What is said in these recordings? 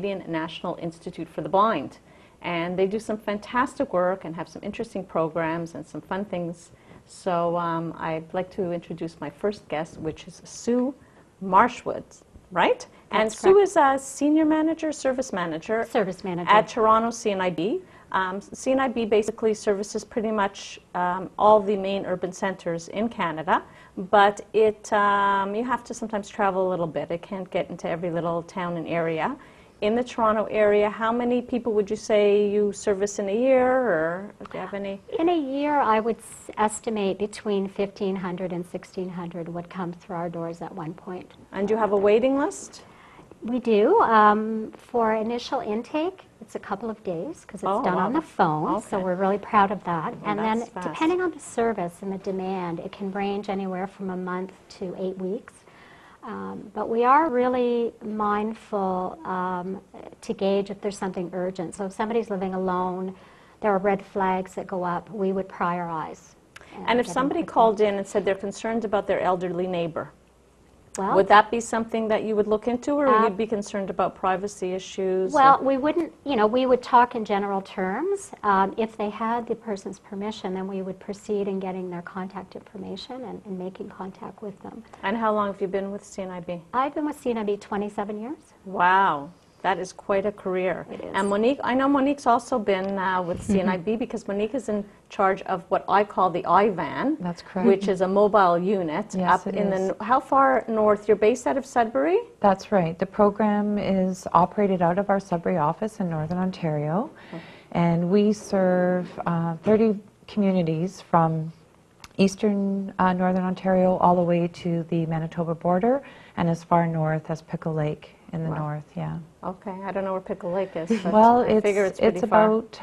Canadian National Institute for the Blind. And they do some fantastic work and have some interesting programs and some fun things. So I'd like to introduce my first guest, which is Sue Marsh Woods, right? And Sue is a senior manager, service manager at Toronto Cnib. Cnib basically services pretty much all the main urban centers in Canada, but it you have to sometimes travel a little bit. It can't get into every little town and area. In the Toronto area, how many people would you say you service in a year, or do you have any? In a year, I would estimate between 1,500 and 1,600 would come through our doors at one point. And do you have a waiting list? We do. For initial intake, it's a couple of days because it's done on the phone, so we're really proud of that. Well, and then fast. Depending on the service and the demand, it can range anywhere from a month to 8 weeks. But we are really mindful to gauge if there's something urgent. So if somebody's living alone, there are red flags that go up, we would prioritize. And if somebody called in and said they're concerned about their elderly neighbor, well, would that be something that you would look into, or you'd be concerned about privacy issues? Well, we wouldn't, we would talk in general terms. If they had the person's permission, then we would proceed in getting their contact information and making contact with them. And how long have you been with Cnib? I've been with Cnib 27 years. Wow. That is quite a career. It is. And Monique, I know Monique's also been with Cnib because Monique is in charge of what I call the I-van. That's correct. Which is a mobile unit Yes, up in the, how far north? You're based out of Sudbury? That's right. The program is operated out of our Sudbury office in Northern Ontario. Okay. And we serve 30 communities from eastern Northern Ontario all the way to the Manitoba border and as far north as Pickle Lake in the north, yeah. Okay, I don't know where Pickle Lake is, but well, I figure it's pretty far. About,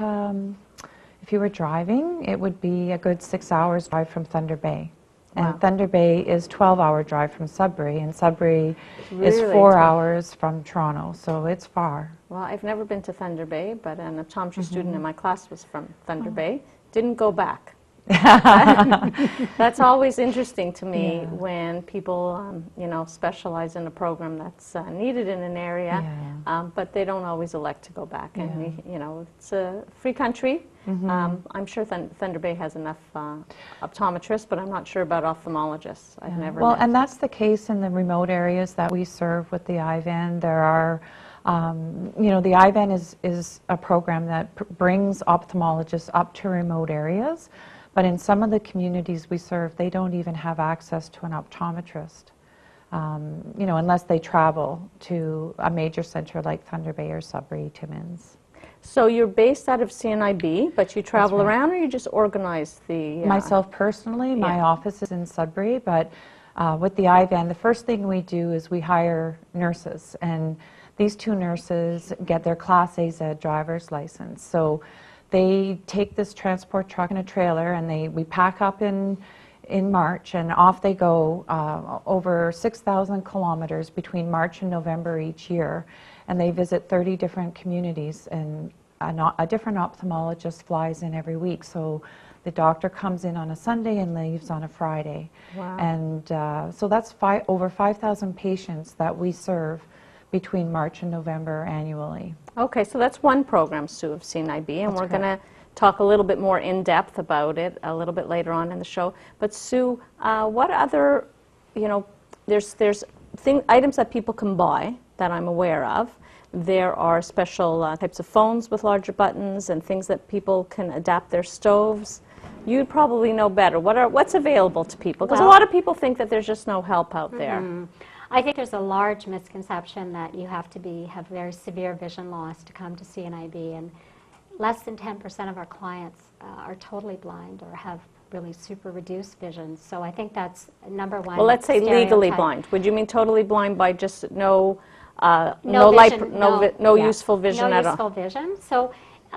if you were driving, it would be a good 6 hours drive from Thunder Bay. And Thunder Bay is 12-hour drive from Sudbury, and Sudbury is 4 hours from Toronto, so it's far. Well, I've never been to Thunder Bay, but an optometry student in my class was from Thunder Bay. Didn't go back. That's always interesting to me when people, specialize in a program that's needed in an area, but they don't always elect to go back. And, it's a free country. I'm sure Thunder Bay has enough optometrists, but I'm not sure about ophthalmologists. I've never met. And that's the case in the remote areas that we serve with the I-van. There are the I-van is a program that brings ophthalmologists up to remote areas. But in some of the communities we serve, they don't even have access to an optometrist, unless they travel to a major center like Thunder Bay or Sudbury, Timmins. So you're based out of Cnib, but you travel around, or you just organize the... Myself personally, my office is in Sudbury, but with the I-van, the first thing we do is we hire nurses, and these two nurses get their Class AZ driver's license. So they take this transport truck and a trailer, and we pack up in March, and off they go over 6,000 kilometers between March and November each year, and they visit 30 different communities, and a different ophthalmologist flies in every week. So the doctor comes in on a Sunday and leaves on a Friday. Wow. And so that's over 5,000 patients that we serve between March and November annually. Okay, so that's one program, Sue, of Cnib, and we're going to talk a little bit more in depth about it a little bit later on in the show. But Sue, what other, there's items that people can buy that I'm aware of. There are special types of phones with larger buttons and things that people can adapt their stoves. You'd probably know better. What's available to people? Because a lot of people think that there's just no help out there. I think there's a large misconception that you have to have very severe vision loss to come to Cnib, and less than 10% of our clients are totally blind or have really super reduced vision. So I think that's number one. Well, let's say legally blind. Would you mean totally blind by just no useful vision at all? No useful vision. So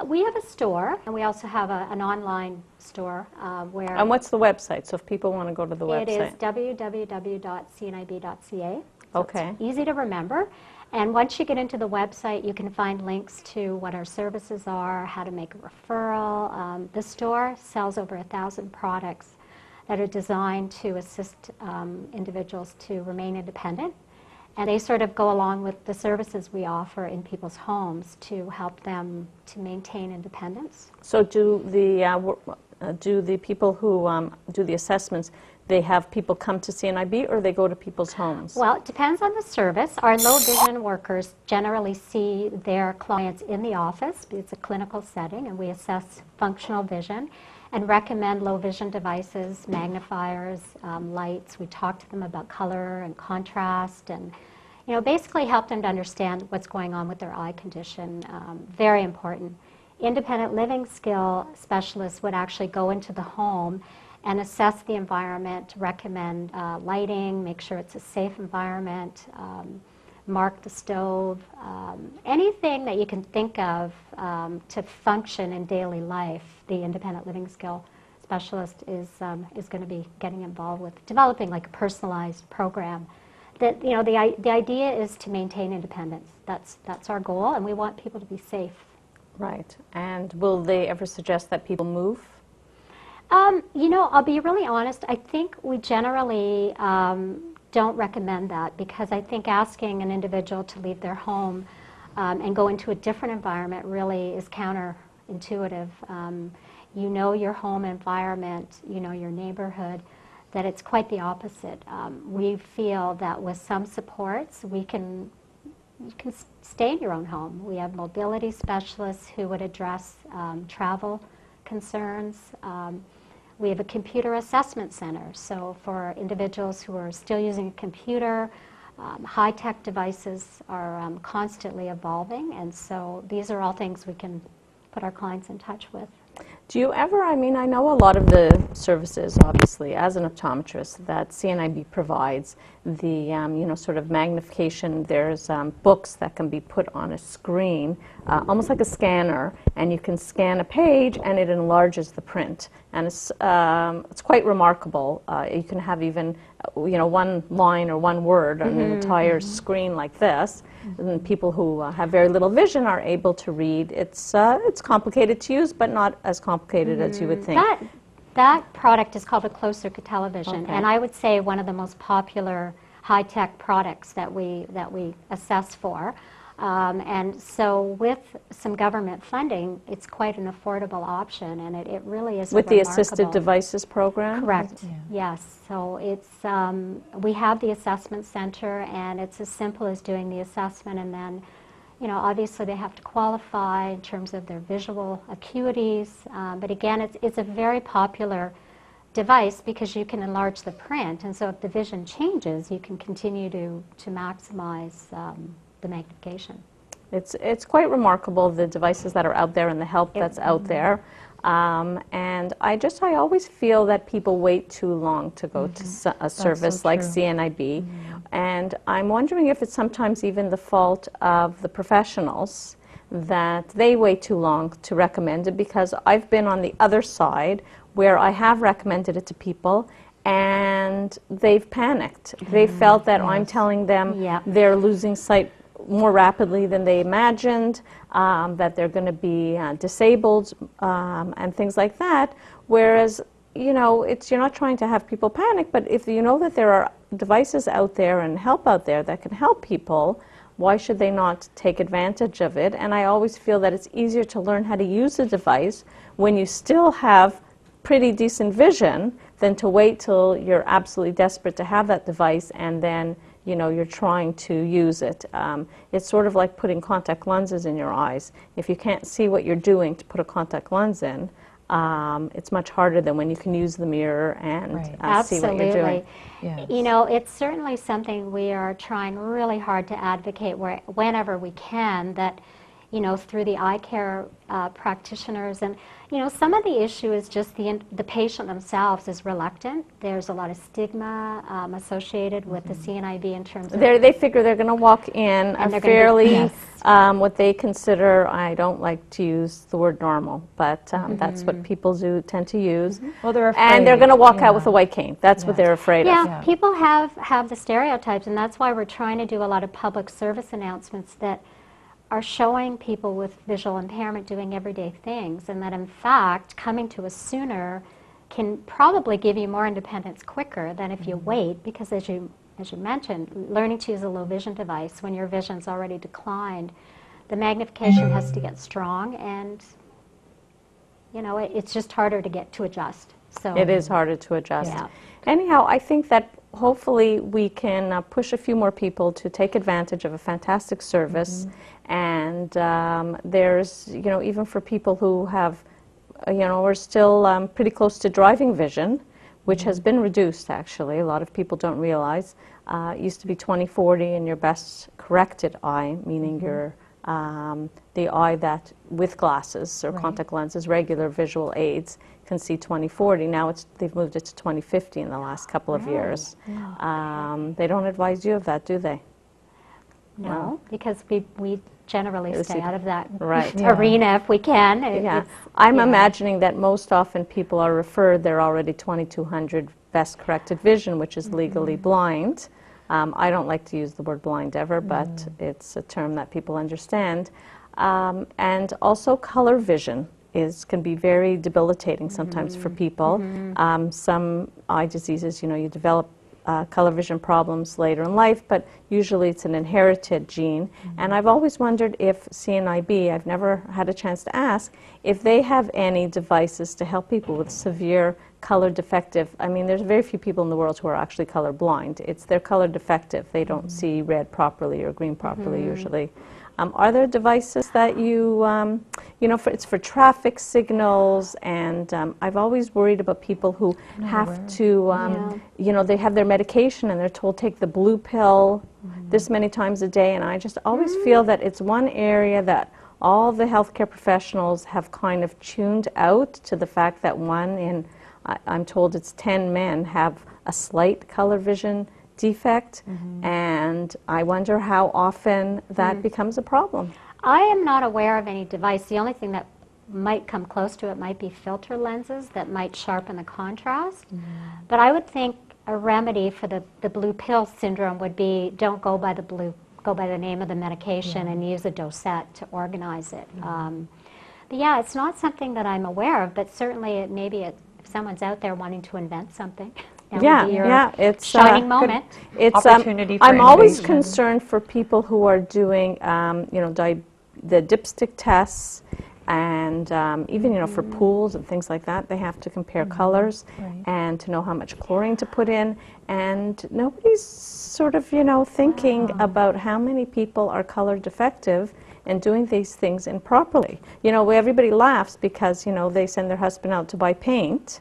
we have a store, and we also have an online store where... And what's the website? So if people want to go to the website. It is www.cnib.ca. So okay. It's easy to remember. And once you get into the website, you can find links to what our services are, how to make a referral. The store sells over 1,000 products that are designed to assist individuals to remain independent And they sort of go along with the services we offer in people's homes to help them to maintain independence. So do the people who do the assessments, they have people come to CNIB or they go to people's homes? Well, it depends on the service. Our low vision workers generally see their clients in the office. It's a clinical setting, and we assess functional vision and recommend low vision devices, magnifiers, lights. We talk to them about color and contrast, and basically help them to understand what's going on with their eye condition. Very important. Independent living skill specialists would actually go into the home and assess the environment, recommend lighting, make sure it's a safe environment, mark the stove, anything that you can think of to function in daily life. The independent living skill specialist is going to be getting involved with developing like a personalized program. That the idea is to maintain independence. That's our goal, and we want people to be safe. Right. And will they ever suggest that people move? I'll be really honest. I think we generally don't recommend that, because I think asking an individual to leave their home and go into a different environment really is counterintuitive. Your home environment, your neighborhood, that it's quite the opposite. We feel that with some supports, you can stay in your own home. We have mobility specialists who would address travel concerns. We have a computer assessment center, so for individuals who are still using a computer, high-tech devices are constantly evolving, and so these are all things we can put our clients in touch with. Do you ever, I know a lot of the services, obviously, as an optometrist, that CNIB provides, the, sort of magnification. There's books that can be put on a screen, almost like a scanner, and you can scan a page and it enlarges the print. And it's quite remarkable. You can have even, one line or one word on an entire screen like this. And people who have very little vision are able to read. It's complicated to use, but not as complicated as you would think. That product is called a closed-circuit television, Okay. and I would say one of the most popular high-tech products that we assess for. And so with some government funding, it's quite an affordable option, and it really is With the remarkable. Assisted Devices program? Correct. Yeah. Yes. So it's we have the assessment center, and it's as simple as doing the assessment, and then, obviously they have to qualify in terms of their visual acuities. But again, it's a very popular device because you can enlarge the print, and so if the vision changes, you can continue to maximize the magnification. It's quite remarkable, the devices that are out there and the help that's out there. And I always feel that people wait too long to go to a service like CNIB. And I'm wondering if it's sometimes even the fault of the professionals that they wait too long to recommend it, because I've been on the other side where I have recommended it to people and they've panicked. They felt that I'm telling them they're losing sight more rapidly than they imagined, that they're going to be disabled and things like that. Whereas, you're not trying to have people panic, but if you know that there are devices out there and help out there that can help people, why should they not take advantage of it? And I always feel that it's easier to learn how to use a device when you still have pretty decent vision than to wait till you're absolutely desperate to have that device and then you're trying to use it. It's sort of like putting contact lenses in your eyes. If you can't see what you're doing to put a contact lens in, it's much harder than when you can use the mirror and see what you're doing. Yes. It's certainly something we are trying really hard to advocate whenever we can, that through the eye care practitioners. And some of the issue is just the patient themselves is reluctant. There's a lot of stigma associated with the CNIB in terms of... They figure they're going to walk in a fairly, what they consider, I don't like to use the word normal, but that's what people tend to use. Well, they're afraid. And they're going to walk out with a white cane. That's what they're afraid of. Yeah, people have the stereotypes, and that's why we're trying to do a lot of public service announcements that are showing people with visual impairment doing everyday things, and that in fact coming to us sooner can probably give you more independence quicker than if you wait, because as you as you mentioned, learning to use a low vision device when your vision's already declined, the magnification has to get strong, and you know, it's just harder to get to adjust. So It is harder to adjust. Yeah. Anyhow, I think that hopefully we can push a few more people to take advantage of a fantastic service. And there's, you know, even for people who have, you know, we're still pretty close to driving vision, which has been reduced, actually. A lot of people don't realize. It used to be 20/40 in your best corrected eye, meaning your the eye that with glasses or contact lenses, regular visual aids, can see 20/40. Now they've moved it to 20/50 in the last couple of years. They don't advise you of that, do they? no, because we generally stay out of that Right. arena if we can. I'm imagining that most often people are referred, they're already 2200 best corrected vision, which is legally blind. I don't like to use the word blind ever, but it's a term that people understand. And also color vision can be very debilitating sometimes for people. Some eye diseases, you know, you develop color vision problems later in life, but usually it's an inherited gene. And I've always wondered if CNIB, I've never had a chance to ask, if they have any devices to help people with severe color defective. I mean, there's very few people in the world who are actually color blind. They're color defective. They don't see red properly or green properly usually. Are there devices that you know, it's for traffic signals, and I've always worried about people who have to, you know, they have their medication and they're told take the blue pill this many times a day, and I just always feel that it's one area that all the healthcare professionals have kind of tuned out to the fact that I'm told it's 10 men have a slight color vision defect, and I wonder how often that becomes a problem. I am not aware of any device. The only thing that might come close to it might be filter lenses that might sharpen the contrast. But I would think a remedy for the blue pill syndrome would be don't go by the name of the medication and use a dosette to organize it. But yeah, it's not something that I'm aware of, but certainly if someone's out there wanting to invent something. It's shining moment. It's opportunity for I'm always innovation. concerned for people who are doing, you know, the dipstick tests, and even, you know, for pools and things like that, they have to compare colors and to know how much chlorine to put in, and nobody's sort of, you know, thinking about how many people are color defective and doing these things improperly. You know, everybody laughs because, you know, they send their husband out to buy paint,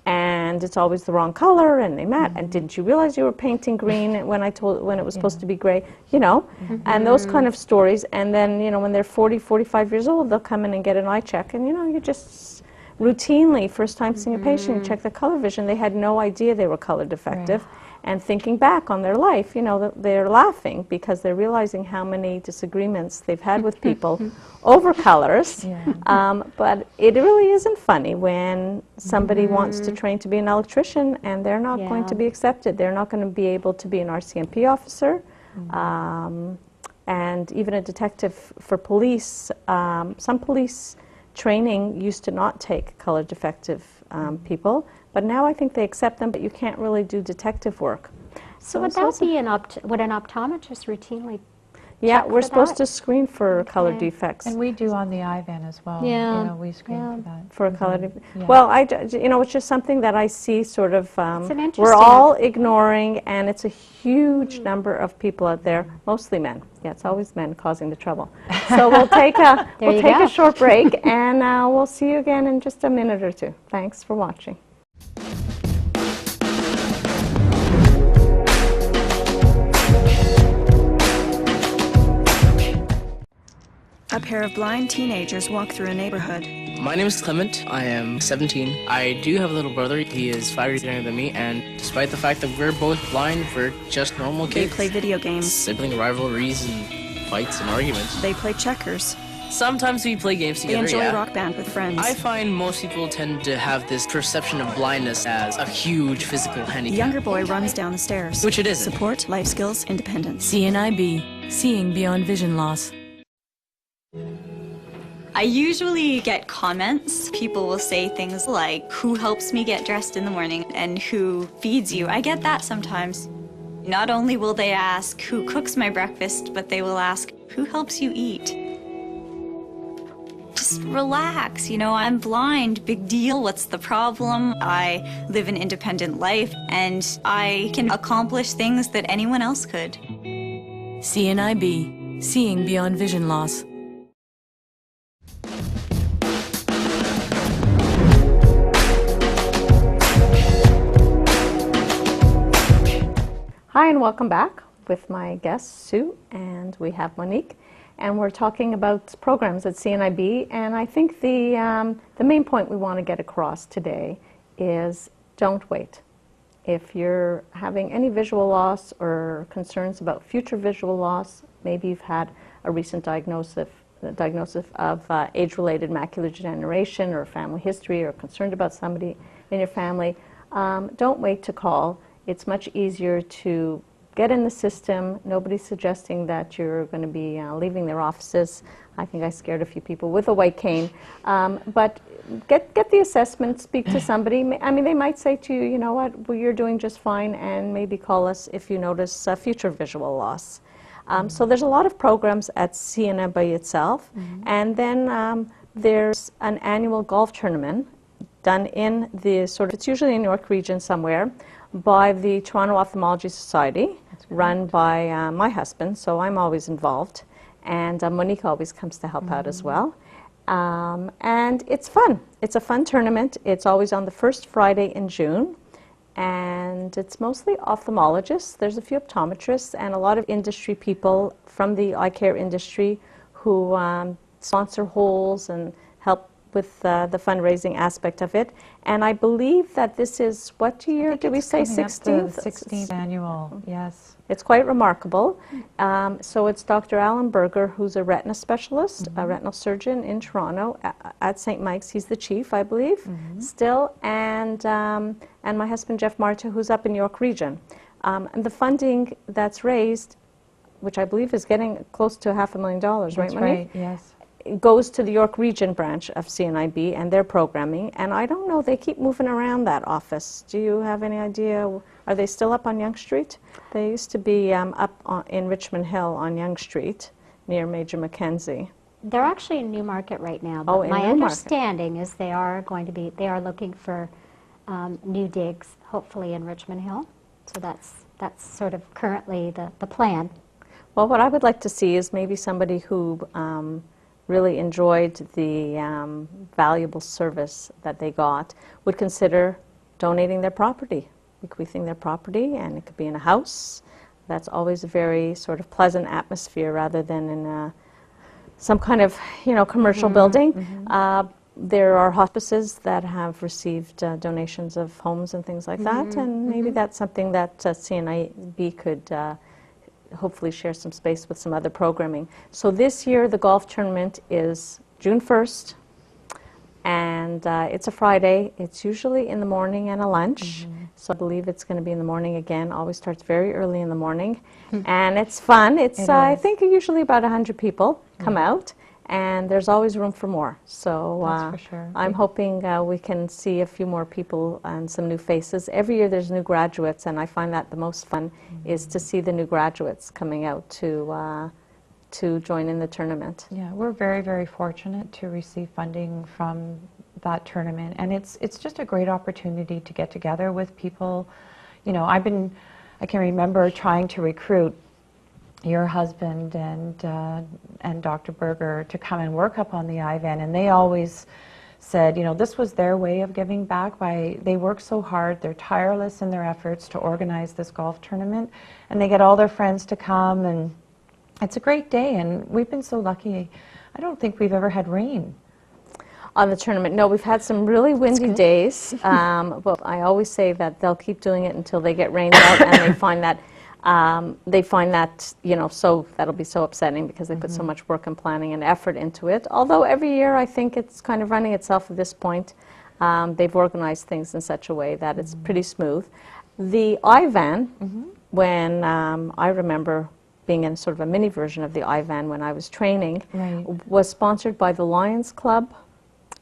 and it's always the wrong color, and they met. And didn't you realize you were painting green when it was supposed to be gray? You know, and those kind of stories. And then, you know, when they're 40, 45 years old, they'll come in and get an eye check, and you know, you just routinely, first time seeing a patient, you check their color vision. They had no idea they were color defective. And thinking back on their life, you know, they're laughing because they're realizing how many disagreements they've had with people over colors. But it really isn't funny when somebody wants to train to be an electrician and they're not going to be accepted. They're not going to be able to be an RCMP officer. And even a detective for police. Some police training used to not take color defective people. But now I think they accept them, but you can't really do detective work. So would that be would an optometrist routinely Yeah, check we're for supposed that? to screen for color defects. And we do on the IVAN as well. Yeah. You know, we screen for that. For a color defect. Yeah. Well, you know, it's just something that I see sort of, It's an interesting we're all ignoring, and it's a huge number of people out there, mostly men. Yeah, it's always men causing the trouble. So we'll take a short break, and we'll see you again in just a minute or two. Thanks for watching. A pair of blind teenagers walk through a neighborhood. My name is Clement. I am 17. I do have a little brother. He is 5 years younger than me, and despite the fact that we're both blind, we're just normal They kids. play video games. Sibling rivalries and fights and arguments. They play checkers. Sometimes we play games They together, enjoy yeah. Rock Band with friends. I find most people tend to have this perception of blindness as a huge physical The handicap. younger boy runs down the stairs. Which it isn't. Support, life skills, independence. CNIB, Seeing Beyond Vision Loss. I usually get comments. People will say things like, who helps me get dressed in the morning and who feeds you? I get that sometimes. Not only will they ask who cooks my breakfast, but they will ask who helps you eat. Just relax, I'm blind, big deal, what's the problem? I live an independent life and I can accomplish things that anyone else could. CNIB, Seeing Beyond Vision Loss. Hi and welcome back with my guest Sue, and we have Monique, and we're talking about programs at CNIB, and I think the main point we want to get across today is don't wait. If you're having any visual loss or concerns about future visual loss, maybe you've had a recent diagnosis of age-related macular degeneration or family history, or concerned about somebody in your family, don't wait to call. It's much easier to get in the system. Nobody's suggesting that you're going to be leaving their offices. I think I scared a few people with a white cane. But get the assessment, speak to somebody. I mean, they might say to you, you know what, well, you're doing just fine, and maybe call us if you notice future visual loss. So there's a lot of programs at Cnib itself. And then there's an annual golf tournament done in the it's usually in York region somewhere, by the Toronto Ophthalmology Society, run by my husband, so I'm always involved. And Monique always comes to help out as well. And it's fun. It's a fun tournament. It's always on the first Friday in June. And it's mostly ophthalmologists. There's a few optometrists and a lot of industry people from the eye care industry who sponsor holes and help with the fundraising aspect of it. And I believe that this is, what year did we say, 16th? The 16th annual, yes. It's quite remarkable. So it's Dr. Alan Berger, who's a retina specialist, a retinal surgeon in Toronto at St. Mike's. He's the chief, I believe, still. And my husband, Jeff Marta, who's up in York region. And the funding that's raised, which I believe is getting close to $500,000, right, Monique? Right, yes. It goes to the York region branch of CNIB and their programming. And I don't know, they keep moving around that office. Do you have any idea? Are they still up on Yonge Street? They used to be up in Richmond Hill on Yonge Street near Major Mackenzie. They're actually in Newmarket right now. Oh, But in my Newmarket. understanding is they are looking for new digs, hopefully in Richmond Hill. So that's sort of currently the plan. Well, what I would like to see is maybe somebody who really enjoyed the valuable service that they got would consider donating their property, bequeathing their property, and it could be in a house. That's always a very sort of pleasant atmosphere rather than in some kind of, commercial building. There are hospices that have received donations of homes and things like that, and maybe that's something that CNIB could hopefully share some space with some other programming. So this year the golf tournament is June 1st, and it's a Friday. It's usually in the morning and a lunch. So I believe it's going to be in the morning again. Always starts very early in the morning. And it's fun. It's I think usually about 100 people come out, and there's always room for more. So That's for sure. I'm hoping we can see a few more people and some new faces. Every year there's new graduates, and I find that the most fun is to see the new graduates coming out to join in the tournament. Yeah, we're very, very fortunate to receive funding from that tournament, and it's just a great opportunity to get together with people. I can remember trying to recruit your husband and Dr. Berger to come and work up on the IVAN, and they always said, this was their way of giving back. They work so hard, they're tireless in their efforts to organize this golf tournament, and they get all their friends to come, and it's a great day, and we've been so lucky. I don't think we've ever had rain on the tournament. No, we've had some really windy days, but I always say that they'll keep doing it until they get rained out, and they find that so that'll be so upsetting because they put so much work and planning and effort into it. Although every year I think it's kind of running itself at this point. They've organized things in such a way that it's pretty smooth. The IVAN, when I remember being in sort of a mini version of the IVAN when I was training, was sponsored by the Lions Club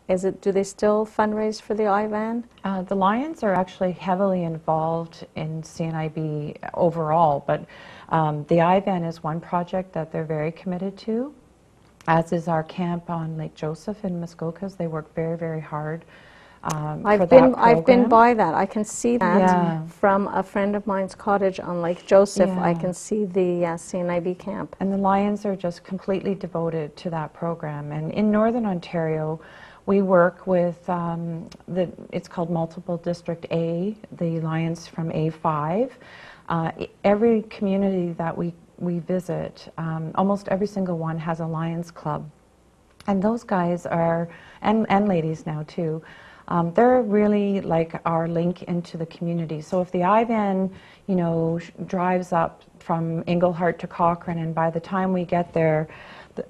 do they still fundraise for the IVAN? The Lions are actually heavily involved in CNIB overall, but the IVAN is one project that they're very committed to, as is our camp on Lake Joseph in Muskokas. They work very, very hard I've been by that. I can see that from a friend of mine's cottage on Lake Joseph. I can see the CNIB camp. And the Lions are just completely devoted to that program. And in Northern Ontario, we work with, it's called Multiple District A, the Lions from A5. Every community that we visit, almost every single one has a Lions Club. And those guys are, and ladies now too, they're really like our link into the community. So if the IVAN, you know, drives up from Englehart to Cochrane, and by the time we get there,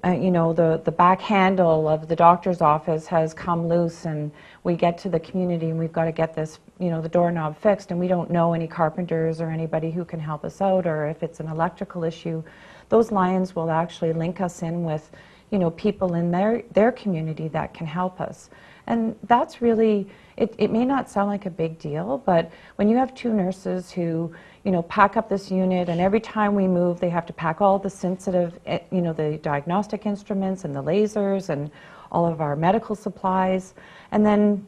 you know, the back handle of the doctor's office has come loose, and we get to the community and we've got to get this, you know, the doorknob fixed, and we don't know any carpenters or anybody who can help us out, or if it's an electrical issue, those Lions will actually link us in with, you know, people in their community that can help us. And that's really, it may not sound like a big deal, but when you have two nurses who, you know, pack up this unit, and every time we move, they have to pack all the sensitive, you know, the diagnostic instruments and the lasers and all of our medical supplies. And then,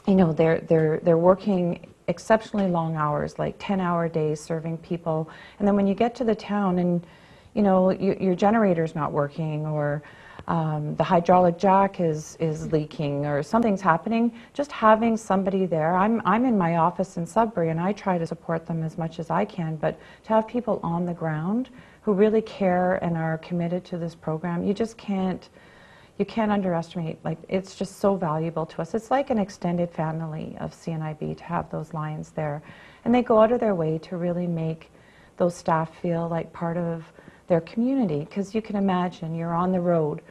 you know, they're working exceptionally long hours, like 10-hour days serving people. And then when you get to the town and, you know, your generator's not working, or the hydraulic jack is leaking, or something's happening, just having somebody there. I'm in my office in Sudbury, and I try to support them as much as I can, but to have people on the ground who really care and are committed to this program, you can't underestimate. Like, it's just so valuable to us. It's like an extended family of CNIB to have those Lions there, and they go out of their way to really make those staff feel like part of their community, because you can imagine you're on the road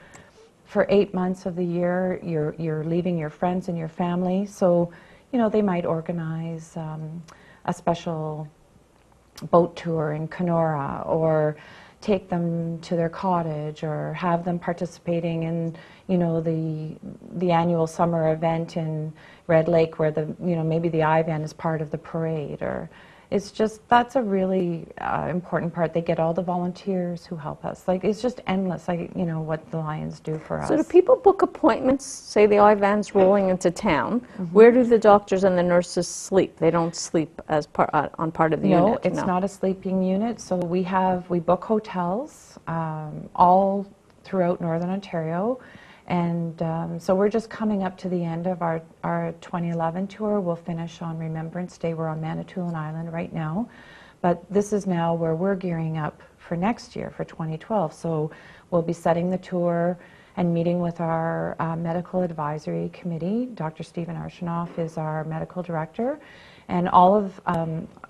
for 8 months of the year, you're leaving your friends and your family, so, you know, they might organize a special boat tour in Kenora, or take them to their cottage, or have them participating in, you know, the annual summer event in Red Lake, where you know, maybe the IVAN is part of the parade, or it's just, that's a really important part. They get all the volunteers who help us. Like, it's just endless, like, you know, what the Lions do for us. So do people book appointments, say the IVAN's rolling into town, where do the doctors and the nurses sleep? They don't sleep as on part of the unit? No, it's not a sleeping unit. So we book hotels all throughout Northern Ontario. And so we're just coming up to the end of our 2011 tour. We'll finish on Remembrance Day. We're on Manitoulin Island right now. But this is now where we're gearing up for next year, for 2012. So we'll be setting the tour and meeting with our medical advisory committee. Dr. Stephen Arshinoff is our medical director. And all of,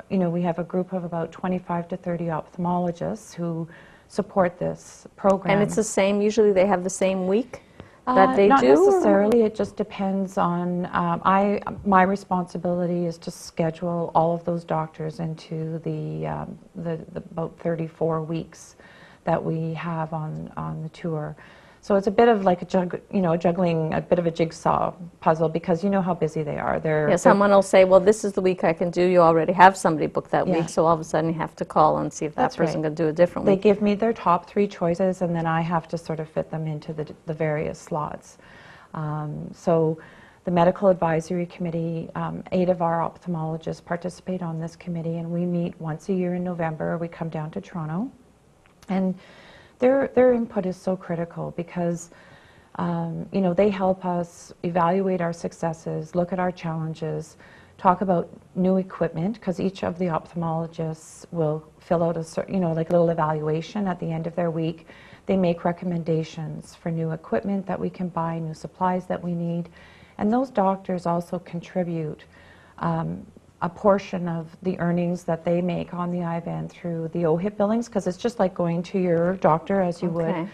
you know, we have a group of about 25 to 30 ophthalmologists who support this program. And it's the same, usually they have the same week? That they not do? Necessarily. It just depends on, my responsibility is to schedule all of those doctors into the about 34 weeks that we have on the tour. So it's a bit of like juggling a bit of a jigsaw puzzle, because you know how busy they are. Someone will say, well, this is the week I can do. You already have somebody booked that week, so all of a sudden you have to call and see if that person can do a different week. They give me their top 3 choices, and then I have to sort of fit them into the various slots. So the medical advisory committee, 8 of our ophthalmologists participate on this committee, and we meet once a year in November. We come down to Toronto, and their input is so critical, because you know, they help us evaluate our successes, look at our challenges, talk about new equipment, because each of the ophthalmologists will fill out a, you know, like a little evaluation at the end of their week. They make recommendations for new equipment that we can buy, new supplies that we need, and those doctors also contribute a portion of the earnings that they make on the IVAN through the OHIP billings, because it's just like going to your doctor as you would.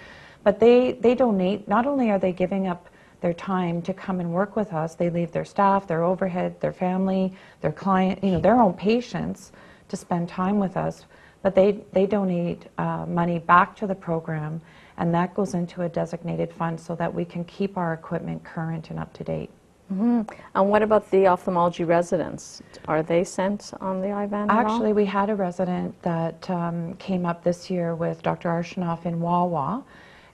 But they donate. Not only are they giving up their time to come and work with us, they leave their staff, their overhead, their family, their client, you know, their own patients to spend time with us, but they donate money back to the program, and that goes into a designated fund so that we can keep our equipment current and up to date. And what about the ophthalmology residents? Are they sent on the IVAN at all? Actually, we had a resident that came up this year with Dr. Arshinoff in Wawa,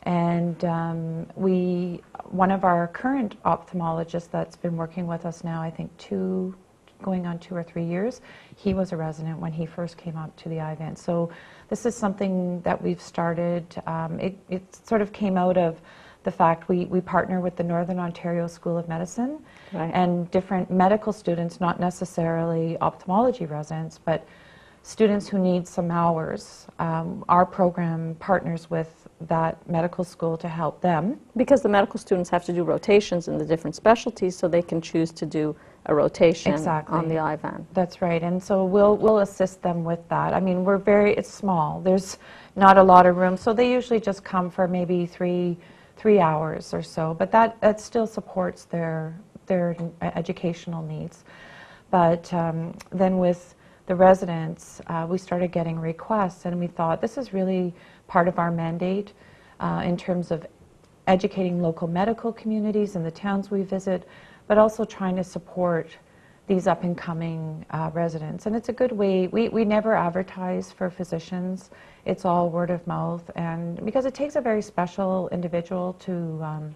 and one of our current ophthalmologists that's been working with us now, I think going on 2 or 3 years, he was a resident when he first came up to the IVAN. So this is something that we've started. It sort of came out of the fact we partner with the Northern Ontario School of Medicine, right, and different medical students, not necessarily ophthalmology residents, but students who need some hours. Our program partners with that medical school to help them. Because the medical students have to do rotations in the different specialties, so they can choose to do a rotation Exactly. on the IVAN. That's right, and so we'll assist them with that. I mean, it's small. There's not a lot of room, so they usually just come for maybe three hours or so, but that still supports their educational needs. But then with the residents, we started getting requests, and we thought this is really part of our mandate in terms of educating local medical communities in the towns we visit, but also trying to support these up-and-coming residents. And it's a good way. We never advertise for physicians. It's all word of mouth, and because it takes a very special individual to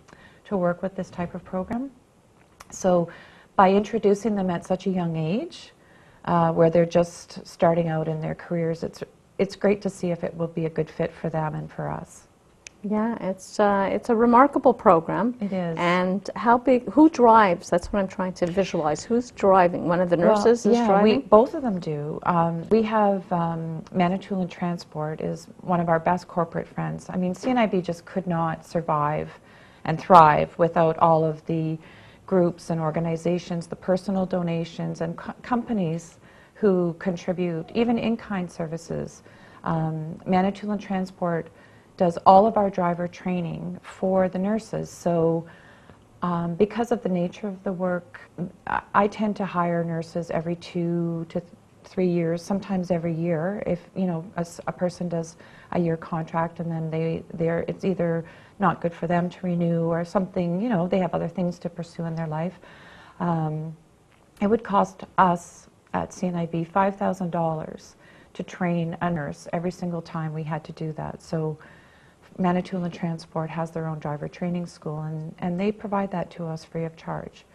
work with this type of program. So by introducing them at such a young age, where they're just starting out in their careers, it's great to see if it will be a good fit for them and for us. Yeah, it's a remarkable program. It is. And how big? Who drives? That's what I'm trying to visualize. Who's driving? One of the nurses is driving? Both of them do. We have Manitoulin Transport is one of our best corporate friends. I mean, CNIB just could not survive and thrive without all of the groups and organizations, the personal donations, and companies who contribute, even in-kind services. Manitoulin Transport does all of our driver training for the nurses. So because of the nature of the work, I tend to hire nurses every 2 to 3 years, sometimes every year. If a person does a year contract and then it's either not good for them to renew or something, they have other things to pursue in their life. It would cost us at CNIB $5,000 to train a nurse every single time we had to do that. So Manitoulin Transport has their own driver training school, and they provide that to us free of charge.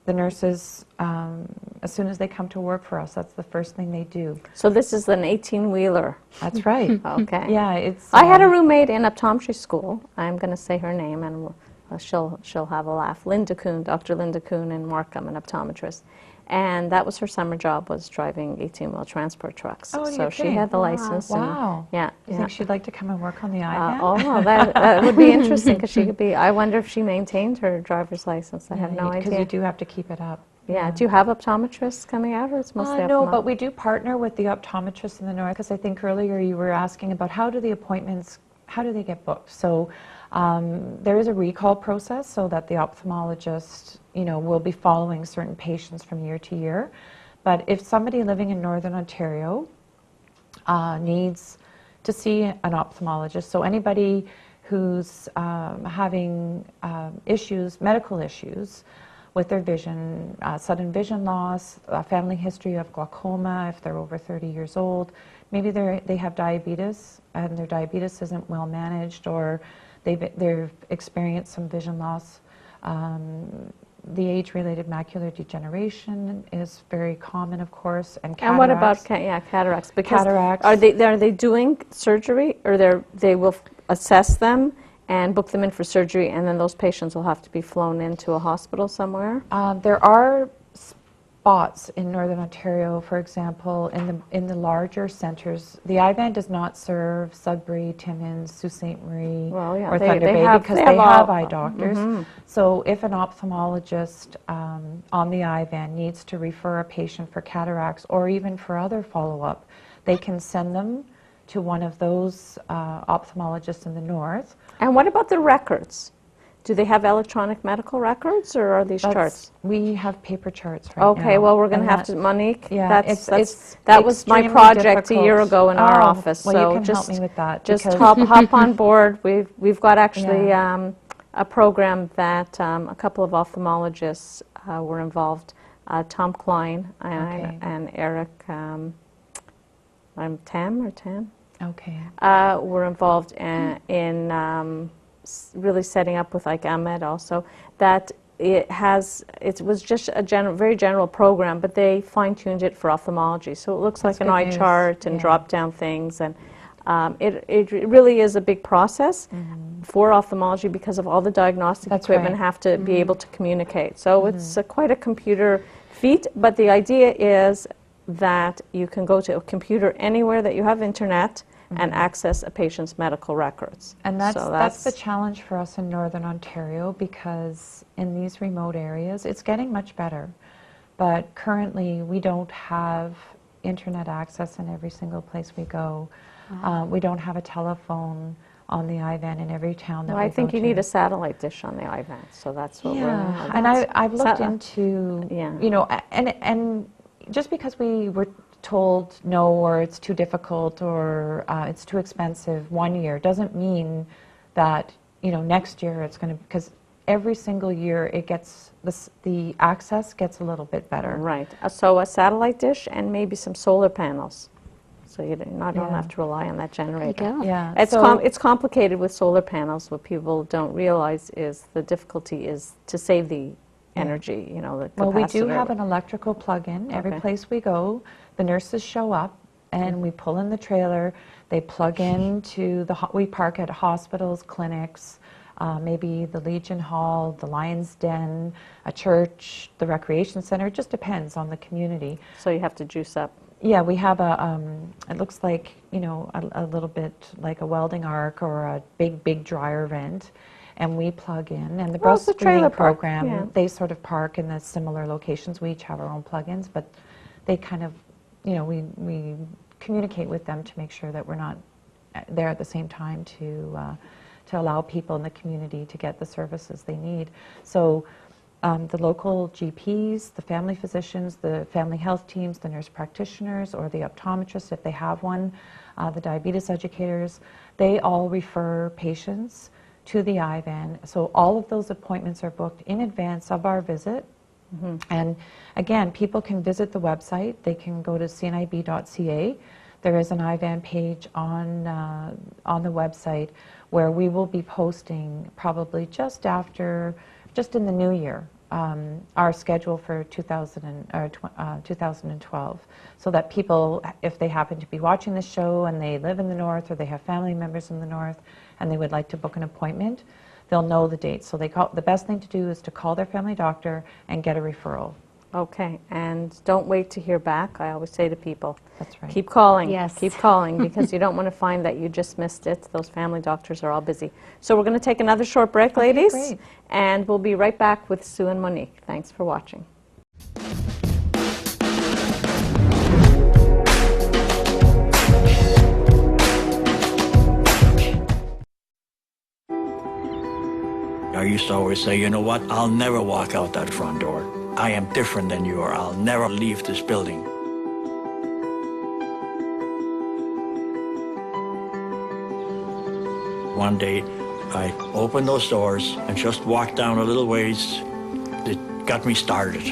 The nurses, as soon as they come to work for us, that's the first thing they do. So this is an 18-wheeler. That's right. Okay. Yeah, it's. I had a roommate in optometry school. I'm going to say her name, and she'll have a laugh. Linda Kuhn, Dr. Linda Kuhn in Markham, an optometrist. And that was her summer job, was driving 18-wheel transport trucks. Oh, so she had the license. Wow. And, Do you think she'd like to come and work on the IVAN? Oh, that would be interesting, because she could be. I wonder if she maintained her driver's license. I have no idea. Because you do have to keep it up. Yeah. Do you have optometrists coming out, or it's mostly No, but we do partner with the optometrists in the north, because I think earlier you were asking about how do they get booked. So there is a recall process so that the ophthalmologist, will be following certain patients from year to year. But if somebody living in Northern Ontario needs to see an ophthalmologist, so anybody who's having medical issues with their vision, sudden vision loss, a family history of glaucoma if they're over 30 years old, maybe they have diabetes and their diabetes isn't well managed, or they've experienced some vision loss. The age-related macular degeneration is very common, of course, and cataracts. And what about cataracts? Because cataracts. Are they doing surgery, or they will assess them and book them in for surgery, and then those patients will have to be flown into a hospital somewhere? There are spots in Northern Ontario, for example, in the larger centres. The IVAN does not serve Sudbury, Timmins, Sault Ste. Marie, or Thunder Bay, because they have eye doctors. Mm-hmm. So if an ophthalmologist on the IVAN needs to refer a patient for cataracts or even for other follow-up, they can send them to one of those ophthalmologists in the north. And what about the records? Do they have electronic medical records, or are these charts? We have paper charts right now. Okay, well, we're going to and have to, Monique, yeah, that was my extremely project a year difficult. ago in our Oh, office. well, so you can just, help me with that. Just because hop on board. We've got actually Yeah. a program that a couple of ophthalmologists were involved. Tom Klein and Eric, I'm Tam or Tan? Okay. Were involved in really setting up with like Ahmed also, that it was just a very general program, but they fine-tuned it for ophthalmology. So it looks That's like an eye good news. chart and Yeah. drop-down things. And it really is a big process for ophthalmology because of all the diagnostic That's equipment right. have to be able to communicate. So it's quite a computer feat, but the idea is that you can go to a computer anywhere that you have internet and access a patient's medical records. And that's, So that's the challenge for us in Northern Ontario, because in these remote areas, it's getting much better. But currently, we don't have internet access in every single place we go. We don't have a telephone on the IVAN in every town that Well, we I think go you to. need a satellite dish on the IVAN, so that's what Yeah, and I've looked into, yeah. you know, and just because we were told no, or it's too difficult, or it's too expensive one year, doesn't mean that, you know, next year it's going to, because every single year it gets, the access gets a little bit better. Right. So a satellite dish and maybe some solar panels. So you don't have to rely on that generator. There you go. Yeah. It's complicated with solar panels. What people don't realize is the difficulty is to save the energy, you know, the Well, we do capacitor. have an electrical plug-in. Every Okay. place we go, the nurses show up and we pull in the trailer. They plug into we park at hospitals, clinics, maybe the Legion Hall, the Lion's Den, a church, the recreation center. It just depends on the community. So you have to juice up. Yeah, we have it looks like, you know, a little bit like a welding arc or a big dryer vent. And we plug in, and the Well, bus it's a trailer screening park, program, yeah. they sort of park in the similar locations. We each have our own plugins, but they kind of, you know, we communicate with them to make sure that we're not there at the same time to allow people in the community to get the services they need. So the local GPs, the family physicians, the family health teams, the nurse practitioners, or the optometrists if they have one, the diabetes educators, they all refer patients to the IVAN. So all of those appointments are booked in advance of our visit. And again, people can visit the website. They can go to cnib.ca. There is an IVAN page on the website where we will be posting probably just in the new year, our schedule for 2012, so that people, if they happen to be watching the show and they live in the north or they have family members in the north and they would like to book an appointment, they'll know the date. So the best thing to do is to call their family doctor and get a referral. Okay, and don't wait to hear back. I always say to people, That's right. keep calling, Yes. keep calling, because you don't want to find that you just missed it. Those family doctors are all busy. So we're going to take another short break, ladies, great. and we'll be right back with Sue and Monique. Thanks for watching. I used to always say, you know what, I'll never walk out that front door. I am different than you are. I'll never leave this building. One day, I opened those doors and just walked down a little ways. It got me started.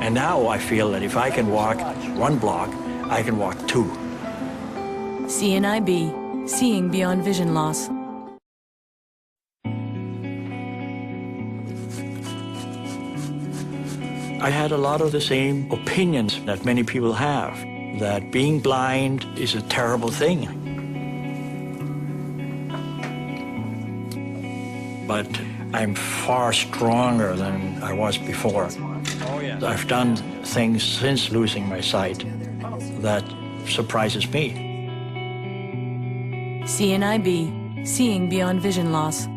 And now I feel that if I can walk one block, I can walk two. CNIB, Seeing Beyond Vision Loss. I had a lot of the same opinions that many people have, that being blind is a terrible thing. But I'm far stronger than I was before. Oh, yeah. I've done things since losing my sight that surprises me. CNIB, Seeing Beyond Vision Loss.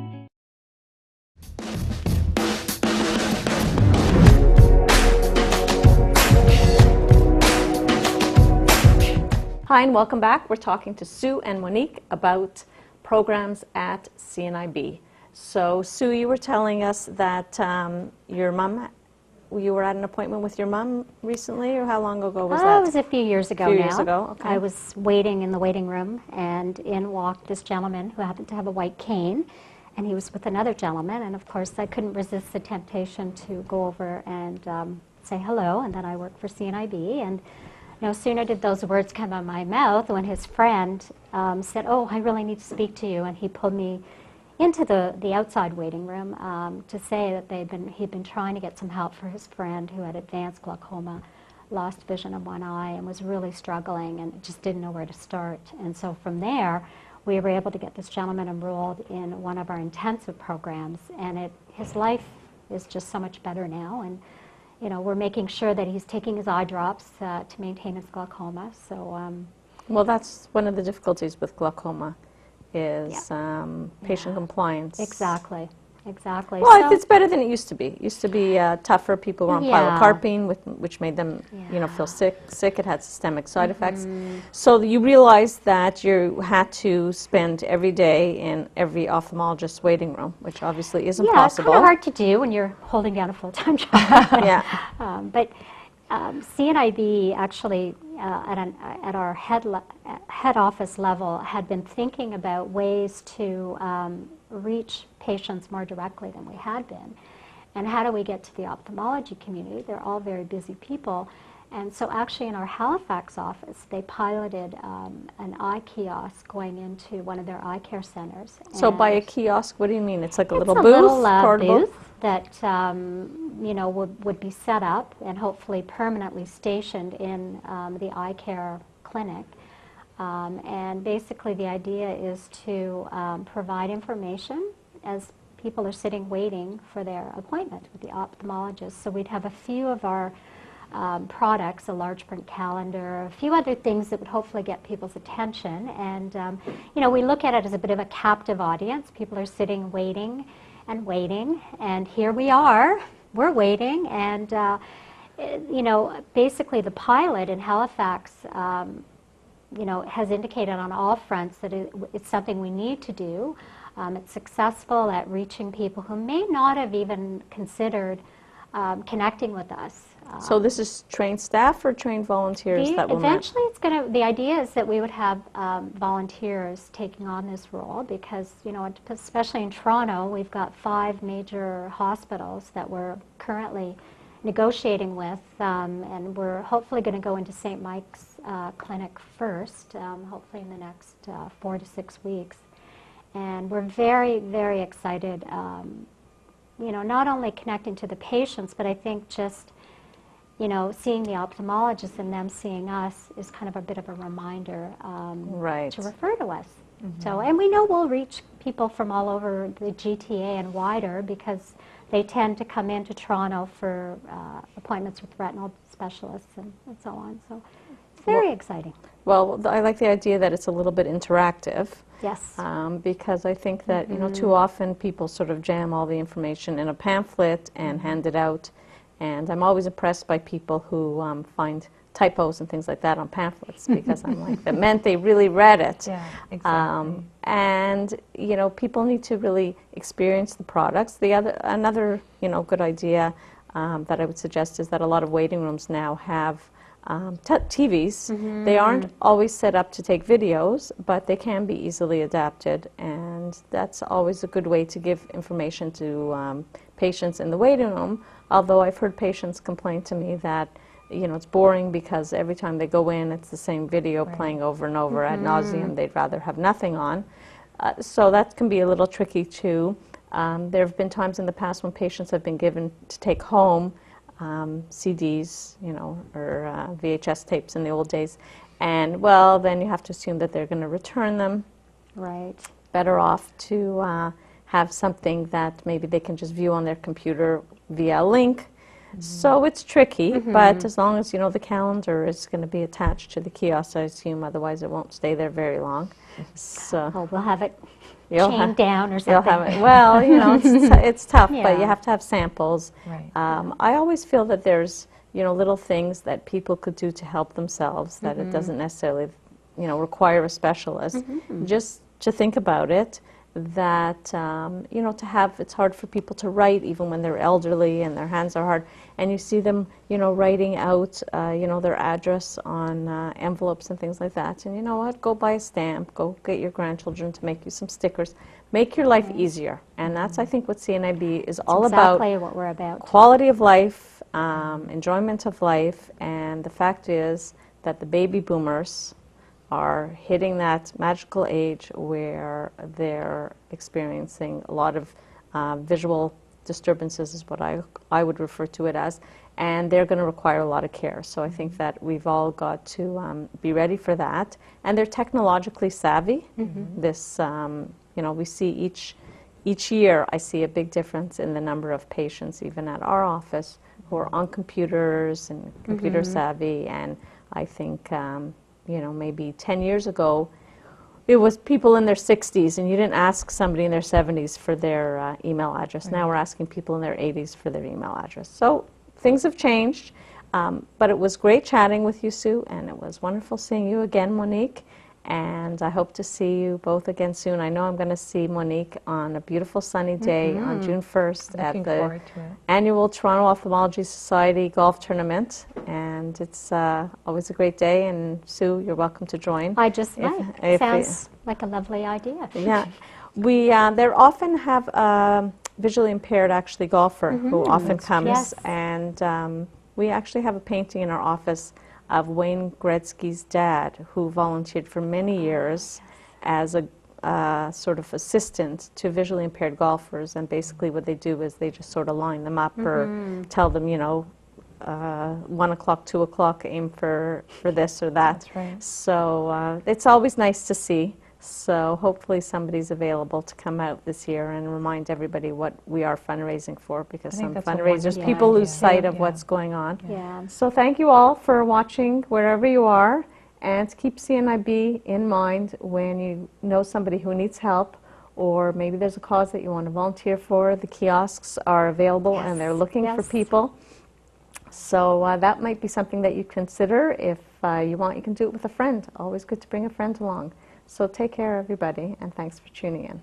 Hi, and welcome back. We're talking to Sue and Monique about programs at CNIB. So, Sue, you were telling us that your mom, you were at an appointment with your mom recently, or how long ago was that? It was a few years ago A few now. years ago, okay. I was waiting in the waiting room, and in walked this gentleman who happened to have a white cane, and he was with another gentleman, and of course I couldn't resist the temptation to go over and say hello, and then I work for Cnib, and no sooner did those words come out of my mouth when his friend said, "Oh, I really need to speak to you," and he pulled me into the outside waiting room to say that he'd been trying to get some help for his friend who had advanced glaucoma, lost vision of one eye, and was really struggling and just didn't know where to start. And so from there, we were able to get this gentleman enrolled in one of our intensive programs, and his life is just so much better now. And you know, we're making sure that he's taking his eye drops to maintain his glaucoma. So, well, that's one of the difficulties with glaucoma, is patient compliance. Exactly. Well, so, it's better than it used to be. It used to be tougher. People were on pilocarpine, which made them, you know, feel sick. It had systemic side effects. So you realized that you had to spend every day in every ophthalmologist's waiting room, which obviously isn't possible. Yeah, it's kind of hard to do when you're holding down a full-time job. But Cnib actually, at our head office level, had been thinking about ways to reach patients more directly than we had been. And how do we get to the ophthalmology community? They're all very busy people. And so actually in our Halifax office, they piloted an eye kiosk going into one of their eye care centers. So by a kiosk, what do you mean? It's like a little booth? Little booth that you know, would be set up and hopefully permanently stationed in the eye care clinic. And basically the idea is to provide information as people are sitting waiting for their appointment with the ophthalmologist. So we'd have a few of our products, a large print calendar, a few other things that would hopefully get people's attention. And you know, we look at it as a bit of a captive audience. People are sitting waiting, and here we are, we're waiting. And you know, basically the pilot in Halifax you know, has indicated on all fronts that it's something we need to do. It's successful at reaching people who may not have even considered connecting with us. So this is trained staff or trained volunteers that will eventually it's going to, the idea is that we would have volunteers taking on this role, because, you know, especially in Toronto, we've got 5 major hospitals that we're currently negotiating with, and we're hopefully going to go into St. Mike's clinic first, hopefully in the next 4 to 6 weeks. And we're very, very excited, you know, not only connecting to the patients, but I think just, you know, seeing the ophthalmologists and them seeing us is kind of a bit of a reminder to refer to us. So, and we know we'll reach people from all over the GTA and wider, because they tend to come into Toronto for appointments with retinal specialists and so on. So it's very exciting. Well, I like the idea that it's a little bit interactive. Yes. Because I think that, you know, too often people sort of jam all the information in a pamphlet and hand it out. And I'm always impressed by people who find typos and things like that on pamphlets, because I'm like, that meant they really read it. Yeah, exactly. And, you know, people need to really experience the products. Another, you know, good idea that I would suggest is that a lot of waiting rooms now have TVs. They aren't always set up to take videos, but they can be easily adapted, and that's always a good way to give information to patients in the waiting room. Although I've heard patients complain to me that, you know, it's boring because every time they go in, it's the same video playing over and over ad nauseum. They'd rather have nothing on. So that can be a little tricky too. There have been times in the past when patients have been given to take home CDs, you know, or VHS tapes in the old days, and well, then you have to assume that they're going to return them. Right. Better off to have something that maybe they can just view on their computer via a link. So it's tricky, but as long as, you know, the calendar is going to be attached to the kiosk, I assume, otherwise it won't stay there very long. So oh, we'll have it chained down or something. You'll have it. Well, you know, it's tough, but you have to have samples. Right. I always feel that there's, you know, little things that people could do to help themselves, that it doesn't necessarily, you know, require a specialist. Just to think about it that, you know, it's hard for people to write even when they're elderly and their hands are hard. And you see them, you know, writing out, you know, their address on envelopes and things like that. And you know what? Go buy a stamp. Go get your grandchildren to make you some stickers. Make your life easier. And that's, I think, what CNIB is all about. Exactly what we're about. Quality of life, enjoyment of life. And the fact is that the baby boomers are hitting that magical age where they're experiencing a lot of visual disturbances, is what I would refer to it as, and they're going to require a lot of care. So I think that we've all got to be ready for that. And they're technologically savvy. This, you know, we see each year I see a big difference in the number of patients, even at our office, who are on computers and computer savvy. And I think you know, maybe 10 years ago, it was people in their 60s, and you didn't ask somebody in their 70s for their email address. Now we're asking people in their 80s for their email address. So things have changed, but it was great chatting with you, Sue, and it was wonderful seeing you again, Monique. And I hope to see you both again soon. I know I'm going to see Monique on a beautiful sunny day on June 1st at the annual Toronto Ophthalmology Society golf tournament. And it's always a great day. And Sue, you're welcome to join. I just might. Sounds like a lovely idea. Yeah. They often have visually impaired, actually, golfer who often comes. Yes. And we actually have a painting in our office of Wayne Gretzky's dad, who volunteered for many years as a sort of assistant to visually impaired golfers. And basically what they do is they just sort of line them up or tell them, you know, 1 o'clock, 2 o'clock, aim for this or that. That's right. So it's always nice to see. So hopefully somebody's available to come out this year and remind everybody what we are fundraising for, because some fundraisers, people lose sight of what's going on. Yeah. So thank you all for watching wherever you are, and keep CNIB in mind when you know somebody who needs help, or maybe there's a cause that you want to volunteer for. The kiosks are available and they're looking for people. So that might be something that you consider. If you want, you can do it with a friend. Always good to bring a friend along. So take care, everybody, and thanks for tuning in.